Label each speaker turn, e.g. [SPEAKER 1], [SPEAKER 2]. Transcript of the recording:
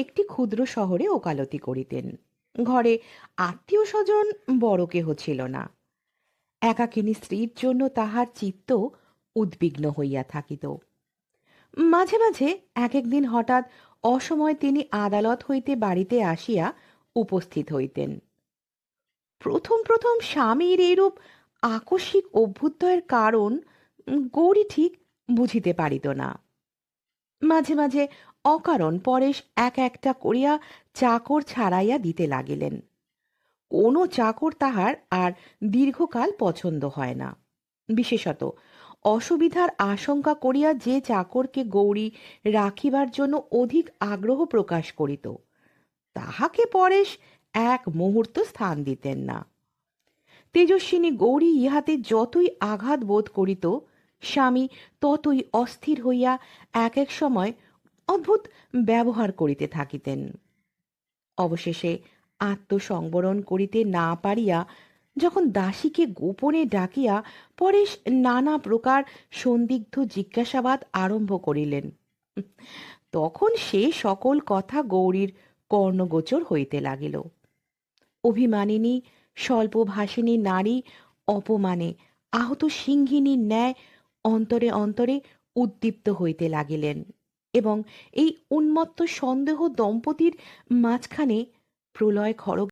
[SPEAKER 1] একটি ক্ষুদ্র শহরে ওকালতি করিতেন। ঘরে আত্মীয় স্বজন বড় কেহ ছিল না। একাকিনী স্ত্রীর জন্য তাহার চিত্ত উদ্বিগ্ন হইয়া থাকিত। মাঝে মাঝে এক একদিন হঠাৎ অসময়ে তিনি আদালত হইতে বাড়িতে আসিয়া উপস্থিত হইতেন। প্রথম প্রথম স্বামীর এইরূপ আকস্মিক অভ্যুদয়ের কারণ গৌরী ঠিক বুঝিতে পারিত না। মাঝে মাঝে অকারণ পরেশ এক একটা করিয়া চাকর ছাড়াইয়া দিতে লাগিলেন। কোনো চাকর তাহার আর দীর্ঘকাল পছন্দ হয় না। বিশেষত অসুবিধার আশঙ্কা করিয়া যে চাকরকে গৌরী রাখিবার জন্য অধিক আগ্রহ প্রকাশ করিত, তাহাকে পরেশ এক মুহূর্ত স্থান দিতেন না। তেজস্বিনী গৌরী ইহাতে যতই আঘাত বোধ করিত, স্বামী ততই অস্থির হইয়া এক এক সময় অদ্ভুত ব্যবহার করিতে থাকিতেন। অবশেষে আত্মসংবরণ করিতে না পারিয়া যখন দাসীকে গোপনে ডাকিয়া পরেশ নানা প্রকার সন্দিগ্ধ জিজ্ঞাসাবাদ আরম্ভ করিলেন, তখন সে সকল কথা গৌরীর কর্ণগোচর হইতে লাগিল। অভিমানিনী স্বল্পভাষিনী নারী অপমানে আহত সিংহিনীর ন্যায় অন্তরে অন্তরে উদ্দীপ্ত হইতে লাগিলেন এবং এই উন্মত্ত সন্দেহ দম্পতির মাঝখানে প্রলয় খড়গ